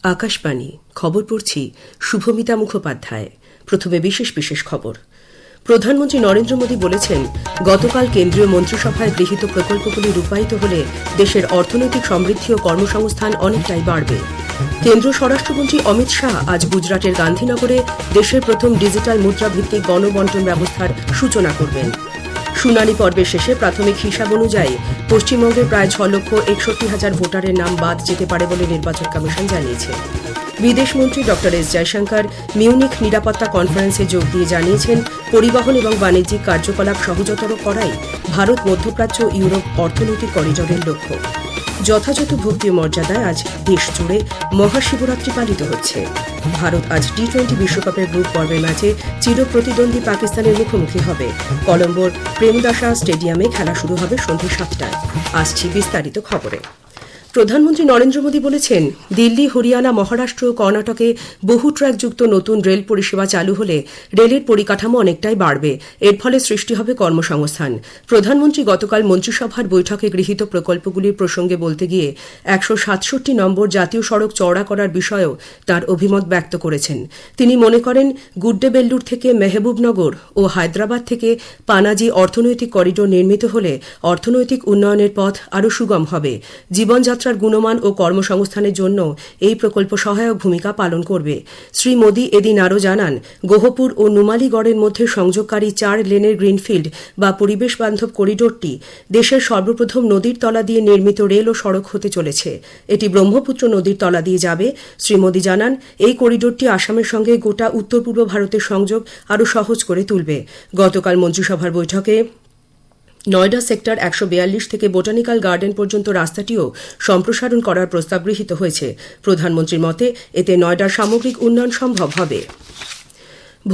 আকাশবাণী খবর পড়ছি শুভমিতা মুখোপাধ্যায়। প্রথমে বিশেষ বিশেষ খবর। প্রধানমন্ত্রী নরেন্দ্র মোদী বলেছেন, গতকাল কেন্দ্রীয় মন্ত্রিসভায় গৃহীত প্রকল্পগুলি রূপায়িত হলে দেশের অর্থনৈতিক সমৃদ্ধি ও কর্মসংস্থান অনেকটাই বাড়বে। কেন্দ্রীয় স্বরাষ্ট্রমন্ত্রী অমিত শাহ আজ গুজরাটের গান্ধীনগরে দেশের প্রথম ডিজিটাল মুদ্রাভিত্তিক গণবন্টন ব্যবস্থার সূচনা করবেন। শুনানি পর্বের শেষে প্রাথমিক হিসাব অনুযায়ী পশ্চিমবঙ্গের প্রায় 6,61,000 ভোটারের নাম বাদ যেতে পারে বলে নির্বাচন কমিশন জানিয়েছে। বিদেশমন্ত্রী ড এস জয়শঙ্কর মিউনিখ নিরাপত্তা কনফারেন্সে যোগ দিয়ে জানিয়েছেন, পরিবহন এবং বাণিজ্যিক কার্যকলাপ সহজতর করাই ভারত মধ্যপ্রাচ্য ইউরোপ অর্থনৈতিক করিডোরের লক্ষ্য। যথাযথ ভক্তি ও মর্যাদায় আজ দেশ জুড়ে মহাশিবরাত্রি পালিত হচ্ছে। ভারত আজ টি-20 বিশ্বকাপের গ্রুপ পর্বের ম্যাচে চিরপ্রতিদ্বন্দ্বী পাকিস্তানের মুখোমুখি হবে। কলম্বোর প্রেমদাসা স্টেডিয়ামে খেলা শুরু হবে সন্ধ্যে 7টায়। আসছি বিস্তারিত খবরে। প্রধানমন্ত্রী নরেন্দ্র মোদী বলেছেন, দিল্লি, হরিয়ানা, মহারাষ্ট্র ও কর্ণাটকে বহু ট্র্যাকযুক্ত নতুন রেল পরিষেবা চালু হলে রেলের পরিকাঠামো অনেকটাই বাড়বে। এর ফলে সৃষ্টি হবে কর্মসংস্থান। প্রধানমন্ত্রী গতকাল মন্ত্রিসভার বৈঠকে গৃহীত প্রকল্পগুলির প্রসঙ্গে বলতে গিয়ে 167 নম্বর জাতীয় সড়ক চওড়া করার বিষয়েও তাঁর অভিমত ব্যক্ত করেছেন। তিনি মনে করেন, গুড্ডেবেল্লুর থেকে মেহবুবনগর ও হায়দ্রাবাদ থেকে পানাজি অর্থনৈতিক করিডোর নির্মিত হলে অর্থনৈতিক উন্নয়নের পথ আরও সুগম হবে। জীবনযাত্রার গুণমান ও কর্মসংস্থানের জন্য এই প্রকল্প সহায়ক ভূমিকা পালন করবে। শ্রী মোদী এদিন আরও জানান, গোহপুর ও নুমালীগড়ের মধ্যে সংযোগকারী 4 লেনের গ্রিনফিল্ড বা পরিবেশ বান্ধব করিডোরটি দেশের সর্বপ্রথম নদীর তলা দিয়ে নির্মিত রেল ও সড়ক হতে চলেছে। এটি ব্রহ্মপুত্র নদীর তলা দিয়ে যাবে। শ্রী মোদী জানান, এই করিডোরটি আসামের সঙ্গে গোটা উত্তর পূর্ব ভারতের সংযোগ আরও সহজ করে তুলবে। গতকাল মন্ত্রিসভার বৈঠকে নয়ডা সেক্টর 142 থেকে বোটানিক্যাল গার্ডেন পর্যন্ত রাস্তাটিও সম্প্রসারণ করার প্রস্তাব গৃহীত হয়েছে। প্রধানমন্ত্রীর মতে এতে নয়ডার সামগ্রিক উন্নয়ন সম্ভব হবে।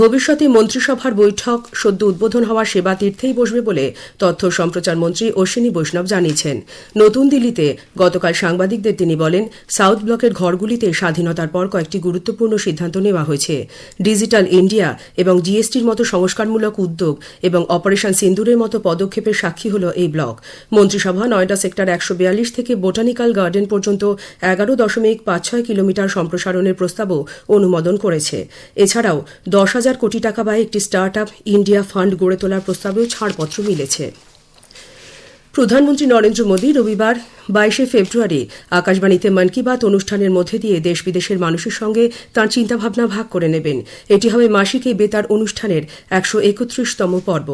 ভবিষ্যতে মন্ত্রিসভার বৈঠক সদ্য উদ্বোধন হওয়া সেবা তীর্থেই বসবে বলে তথ্য সম্প্রচার মন্ত্রী অশ্বিনী বৈষ্ণব জানিয়েছেন। নতুন দিল্লিতে গতকাল সাংবাদিকদের তিনি বলেন, সাউথ ব্লকের ঘরগুলিতে স্বাধীনতার পর কয়েকটি গুরুত্বপূর্ণ সিদ্ধান্ত নেওয়া হয়েছে। ডিজিটাল ইন্ডিয়া এবং জিএসটির মতো সংস্কারমূলক উদ্যোগ এবং অপারেশন সিন্দুরের মতো পদক্ষেপের সাক্ষী হল এই ব্লক। মন্ত্রিসভা নয়ডা সেক্টর 142 থেকে বোটানিক্যাল গার্ডেন পর্যন্ত 11.56 কিলোমিটার সম্প্রসারণের প্রস্তাবও অনুমোদন করেছে। এছাড়াও 10,000 কোটি টাকা ব্যয়ে একটি স্টার্ট আপ ইন্ডিয়া ফান্ড গড়ে তোলার প্রস্তাবেও ছাড়পত্র মিলেছে। প্রধানমন্ত্রী নরেন্দ্র মোদী রবিবার 22 ফেব্রুয়ারি আকাশবাণীতে মন কি বাত অনুষ্ঠানের মধ্যে দিয়ে দেশ বিদেশের মানুষের সঙ্গে তাঁর চিন্তাভাবনা ভাগ করে নেবেন। এটি হবে মাসিক এই বেতার অনুষ্ঠানের 131তম পর্ব।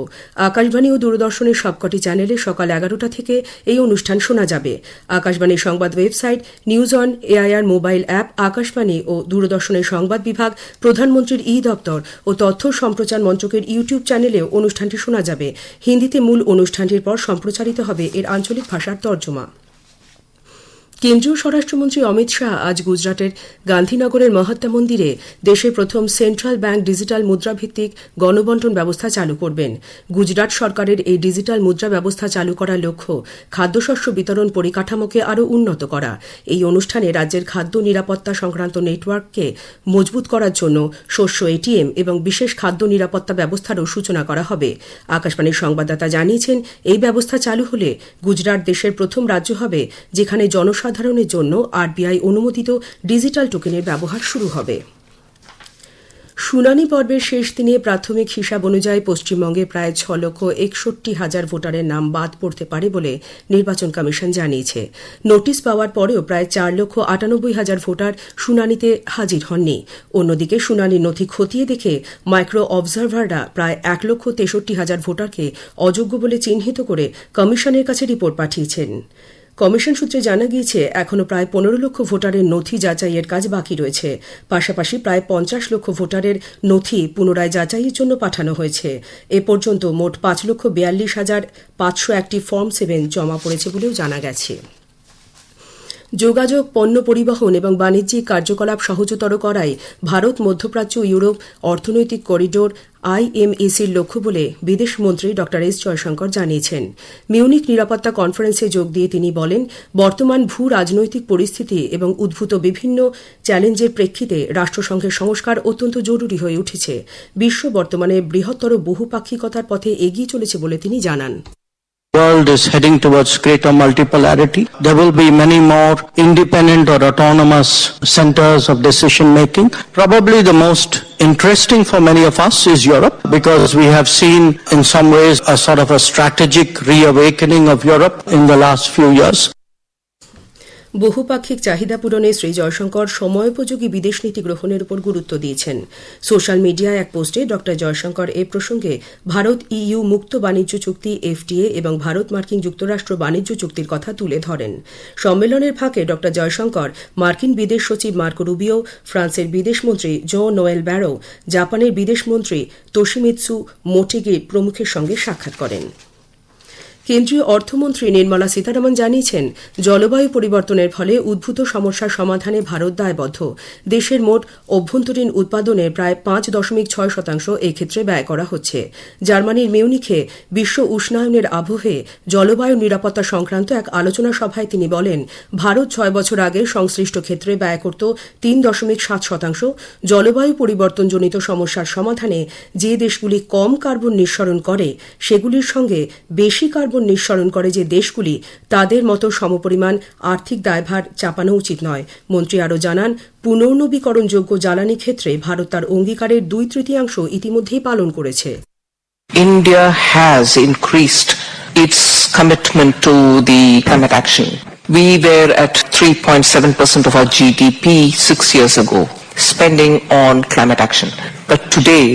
আকাশবাণী ও দূরদর্শনের সবকটি চ্যানেলে সকাল 11টা থেকে এই অনুষ্ঠান শোনা যাবে। আকাশবাণীর সংবাদ website, news on AIR mobile app, আকাশবাণী ও দূরদর্শনের সংবাদ বিভাগ, প্রধানমন্ত্রীর দপ্তর ও তথ্য সম্প্রচার মন্ত্রকের ইউটিউব চ্যানেলেও অনুষ্ঠানটি শোনা যাবে। হিন্দিতে মূল অনুষ্ঠানটির পর সম্প্রচারিত হবে এর আঞ্চলিক ভাষার তর্জমা। কেন্দ্রীয় স্বরাষ্ট্রমন্ত্রী অমিত শাহ আজ গুজরাটের গান্ধীনগরের মহাত্মা মন্দিরে দেশের প্রথম সেন্ট্রাল ব্যাংক ডিজিটাল মুদ্রাভিত্তিক গণবন্টন ব্যবস্থা চালু করবেন। গুজরাট সরকারের এই ডিজিটাল মুদ্রা ব্যবস্থা চালু করার লক্ষ্য খাদ্যশস্য বিতরণ পরিকাঠামোকে আরও উন্নত করা। এই অনুষ্ঠানে রাজ্যের খাদ্য নিরাপত্তা সংক্রান্ত নেটওয়ার্ককে মজবুত করার জন্য শস্য এটিএম এবং বিশেষ খাদ্য নিরাপত্তা ব্যবস্থারও সূচনা করা হবে। আকাশবাণীর সংবাদদাতা জানিয়েছেন, এই ব্যবস্থা চালু হলে গুজরাট দেশের প্রথম রাজ্য হবে যেখানে জনসাধারণের জন্য আরবিআই অনুমোদিত ডিজিটাল টোকেনের ব্যবহার শুরু হবে। শুনানি পর্বের শেষ দিনে প্রাথমিক হিসাব অনুযায়ী পশ্চিমবঙ্গে প্রায় 6,61,000 ভোটারের নাম বাদ পড়তে পারে বলে নির্বাচন কমিশন জানিয়েছে। নোটিশ পাওয়ার পরেও প্রায় 4,98,000 ভোটার শুনানিতে হাজির হননি। অন্যদিকে শুনানির নথি খতিয়ে দেখে মাইক্রো অবজারভাররা প্রায় 1,63,000 ভোটারকে অযোগ্য বলে চিহ্নিত করে কমিশনের কাছে রিপোর্ট পাঠিয়েছেন। কমিশন সূত্রে জানা গিয়েছে, এখনও প্রায় 15 লক্ষ ভোটারের নথি যাচাইয়ের কাজ বাকি রয়েছে। পাশাপাশি প্রায় 50 লক্ষ ভোটারের নথি পুনরায় যাচাইয়ের জন্য পাঠানো হয়েছে। এ পর্যন্ত মোট 5,42,501টি ফর্ম 7 জমা পড়েছে বলেও জানা গেছে। যোগাযোগ, পণ্য পরিবহন এবং বাণিজ্যিক কার্যকলাপ সহজতর করাই ভারত মধ্যপ্রাচ্য ইউরোপ অর্থনৈতিক করিডোর IMECর লক্ষ্য বলে বিদেশমন্ত্রী ড এস জয়শঙ্কর জানিয়েছেন। মিউনিক নিরাপত্তা কনফারেন্সে যোগ দিয়ে তিনি বলেন, বর্তমান ভূ রাজনৈতিক পরিস্থিতি এবং উদ্ভূত বিভিন্ন চ্যালেঞ্জের প্রেক্ষিতে রাষ্ট্রসংঘের সংস্কার অত্যন্ত জরুরি হয়ে উঠেছে। বিশ্ব বর্তমানে বৃহত্তর বহুপাক্ষিকতার পথে এগিয়ে চলেছে বলে তিনি জানান। world is heading towards greater multipolarity. There will be many more independent or autonomous centers of decision making. Probably the most interesting for many of us is Europe, because we have seen in some ways a sort of a strategic reawakening of Europe in the last few years. বহুপাক্ষিক চাহিদা পূরণে শ্রী জয়শঙ্কর সময়োপযোগী বিদেশ নীতি গ্রহণের উপর গুরুত্ব দিয়েছেন। সোশ্যাল মিডিয়ায় এক পোস্টে ড জয়শঙ্কর এ প্রসঙ্গে ভারত ইইউ মুক্ত বাণিজ্য চুক্তি এফটিএ এবং ভারত মার্কিন যুক্তরাষ্ট্র বাণিজ্য চুক্তির কথা তুলে ধরেন। সম্মেলনের ফাঁকে ড জয়শঙ্কর মার্কিন বিদেশ সচিব মার্কো রুবিও, ফ্রান্সের বিদেশমন্ত্রী জো নোয়েল ব্যারো, জাপানের বিদেশমন্ত্রী তোশিমিৎসু মোটেগি প্রমুখের সঙ্গে সাক্ষাৎ করেন। কেন্দ্রীয় অর্থমন্ত্রী নির্মলা সীতারামন জানিয়েছেন, জলবায়ু পরিবর্তনের ফলে উদ্ভূত সমস্যার সমাধানে ভারত দায়বদ্ধ। দেশের মোট অভ্যন্তরীণ উৎপাদনের প্রায় 5.6% এই ক্ষেত্রে ব্যয় করা হচ্ছে। জার্মানির মিউনিখে বিশ্ব উষ্ণায়নের আবহে জলবায়ু নিরাপত্তা সংক্রান্ত এক আলোচনা সভায় তিনি বলেন, ভারত 6 বছর আগে সংশ্লিষ্ট ক্ষেত্রে ব্যয় করত 3.7%। জলবায়ু পরিবর্তনজনিত সমস্যার সমাধানে যে দেশগুলি কম কার্বন নিঃসরণ করে সেগুলির সঙ্গে বেশি কার্বন নিঃসরণ করে যে দেশগুলি, তাদের মতো সমপরিমাণ আর্থিক দায়ভার চাপানো উচিত নয়। মন্ত্রী আরও জানান, পুনর্নবীকরণযোগ্য জ্বালানি ক্ষেত্রে ভারত তার অঙ্গীকারের 2/3 ইতিমধ্যেই পালন করেছে। India has increased its commitment to the climate action. We were at 3.7% of our GDP 6 years ago spending on climate action, but today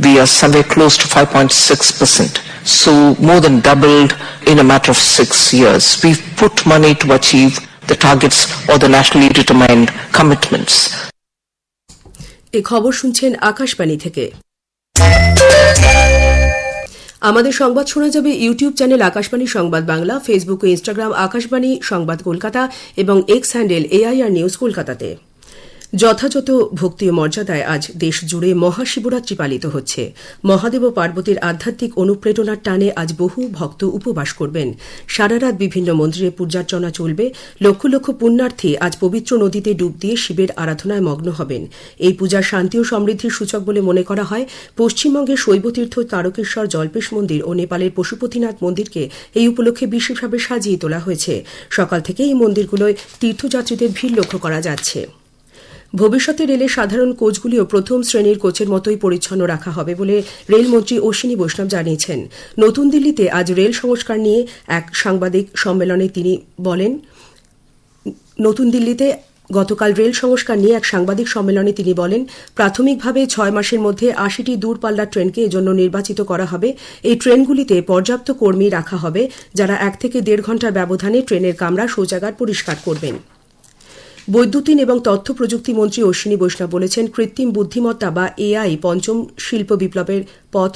we are somewhere close to 5.6%. So more than doubled in a matter of 6 years. We've put money to achieve the targets or the nationally determined commitments. এই খবর শুনছেন আকাশবাণী থেকে। আমাদের সংবাদ শোনা যাবে YouTube channel Akashvani সংবাদ Bangla, Facebook ও Instagram Akashvani সংবাদ কলকাতা এবং এক্স হ্যান্ডেল AIR নিউজ কলকাতাতে। যথাযথ ভক্তি ও মর্যাদায় আজ দেশ জুড়ে মহাশিবরাত্রি পালিত হচ্ছে। মহাদেব ও পার্বতীর আধ্যাত্মিক অনুপ্রেরণার টানে আজ বহু ভক্ত উপবাস করবেন। সারা রাত বিভিন্ন মন্দিরে পূজার্চনা চলবে। লক্ষ লক্ষ পুণ্যার্থী আজ পবিত্র নদীতে ডুব দিয়ে শিবের আরাধনায় মগ্ন হবেন। এই পূজা শান্তি ও সমৃদ্ধির সূচক বলে মনে করা হয়। পশ্চিমবঙ্গের শৈবতীর্থ তারকেশ্বর জল্পেশ মন্দির ও নেপালের পশুপতিনাথ মন্দিরকে এই উপলক্ষে বিশেষভাবে সাজিয়ে তোলা হয়েছে। সকাল থেকে এই মন্দিরগুলোয় তীর্থযাত্রীদের ভিড় লক্ষ্য করা যাচ্ছে। ভবিষ্যতে রেলের সাধারণ কোচগুলিও প্রথম শ্রেণীর কোচের মতোই পরিচ্ছন্ন রাখা হবে বলে রেলমন্ত্রী অশ্বিনী বৈষ্ণব জানিয়েছেন। নতুন দিল্লিতে আজ রেল সংস্কার নিয়ে এক সাংবাদিক সম্মেলনে তিনি বলেন, গতকাল রেল সংস্কার নিয়ে এক সাংবাদিক সম্মেলনে তিনি বলেন, প্রাথমিকভাবে 6 মাসের মধ্যে 80টি দূরপাল্লার ট্রেনকে এজন্য নির্বাচিত করা হবে। এই ট্রেনগুলিতে পর্যাপ্ত কর্মী রাখা হবে, যারা 1 থেকে 1.5 ঘণ্টার ব্যবধানে ট্রেনের কামরা শৌচাগার পরিষ্কার করবেন। বৈদ্যুতিন এবং তথ্য প্রযুক্তি মন্ত্রী অশ্বিনী বৈষ্ণব বলেছেন, কৃত্রিম বুদ্ধিমত্তা বা AI পঞ্চম শিল্প বিপ্লবের পথ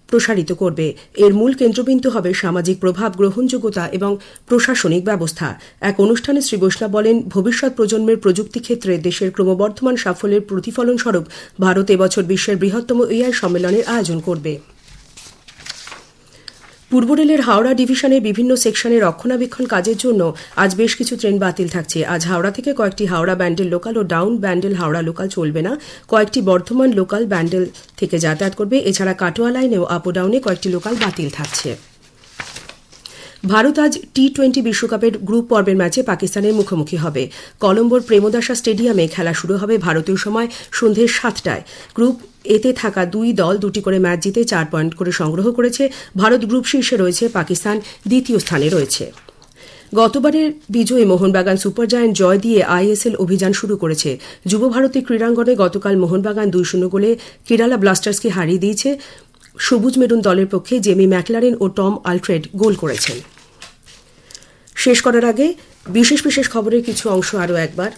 প্রসারিত করবে। এর মূল কেন্দ্রবিন্দু হবে সামাজিক প্রভাব, গ্রহণযোগ্যতা এবং প্রশাসনিক ব্যবস্থা। এক অনুষ্ঠানে শ্রী বৈষ্ণব বলেন, ভবিষ্যৎ প্রজন্মের প্রযুক্তি ক্ষেত্রে দেশের ক্রমবর্ধমান সাফল্যের প্রতিফলন স্বরূপ ভারত এবছর বিশ্বের বৃহত্তম AI সম্মেলনের আয়োজন করবে। পূর্ব রেলের হাওড়া ডিভিশনের বিভিন্ন সেকশনে রক্ষণাবেক্ষণ কাজের জন্য আজ বেশ কিছু ট্রেন বাতিল থাকছে। আজ হাওড়া থেকে কয়েকটি হাওড়া ব্যান্ডেল লোকাল ও ডাউন ব্যান্ডেল হাওড়া লোকাল চলবে না। কয়েকটি বর্ধমান লোকাল ব্যান্ডেল থেকে যাতায়াত করবে। এছাড়া কাটোয়া লাইনে ও আপ ডাউনে কয়েকটি লোকাল বাতিল থাকছে। ভারত আজ T20 বিশ্বকাপের গ্রুপ পর্বের ম্যাচে পাকিস্তানের মুখোমুখি হবে। কলম্বোর প্রেমদাসা স্টেডিয়ামে খেলা শুরু হবে ভারতীয় সময় সন্ধ্যে 7টায়। গ্রুপ এতে থাকা 2 দল 2টি করে ম্যাচ জিতে 4 পয়েন্ট করে সংগ্রহ করেছে। ভারত গ্রুপ শীর্ষে রয়েছে, পাকিস্তান দ্বিতীয় স্থানে রয়েছে। গতবারের বিজয়ী মোহনবাগান সুপার জায়ান্ট জয় দিয়ে ISL অভিযান শুরু করেছে। যুব ভারতী ক্রীড়াঙ্গনে গতকাল মোহনবাগান 2-0 গোলে কেরালা ব্লাস্টার্সকে হারিয়ে দিয়েছে। সবুজ মেরুন দলের পক্ষে জেমি ম্যাকলারেন ও টম আলট্রেড গোল করেছেন। শেষ করার আগে বিশেষ বিশেষ খবরের কিছু অংশ আরও একবার।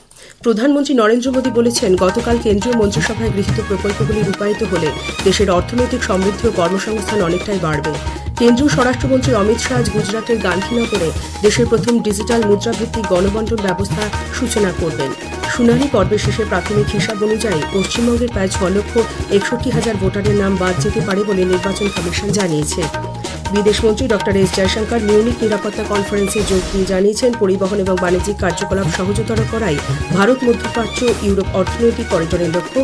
প্রধানমন্ত্রী নরেন্দ্র মোদী বলেছেন, গতকাল কেন্দ্রীয় মন্ত্রিসভায় গৃহীত প্রকল্পগুলি রূপায়িত হলে দেশের অর্থনৈতিক সমৃদ্ধি ও কর্মসংস্থান অনেকটাই বাড়বে। কেন্দ্রীয় স্বরাষ্ট্রমন্ত্রী অমিত শাহ আজ গুজরাটের গান্ধীনগরে দেশের প্রথম ডিজিটাল মুদ্রাভিত্তিক গণবন্টন ব্যবস্থা সূচনা করবেন। শুনানি পর্বের শেষে প্রাথমিক হিসাব অনুযায়ী পশ্চিমবঙ্গের প্রায় 6,61,000 ভোটারের নাম বাদ যেতে পারে বলে নির্বাচন কমিশন জানিয়েছে। বিদেশমন্ত্রী ডক্টর এস জয়শঙ্কর মিউনিক নিরাপত্তা কনফারেন্সে যোগ দিয়ে জানিয়েছেন পরিবহন এবং বাণিজ্যিক কার্যকলাপ সহজতর করাই ভারত মধ্যপ্রাচ্য ইউরোপ অর্থনৈতিক করিডোরের লক্ষ্য।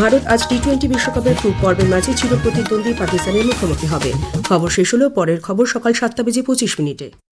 ভারত আজ টি-20 বিশ্বকাপের গ্রুপ পর্বের ম্যাচে চিরপ্রতিদ্বন্দ্বী পাকিস্তানের মুখোমুখি হবে। খবর শেষ হলো, পরের খবর সকাল 7:25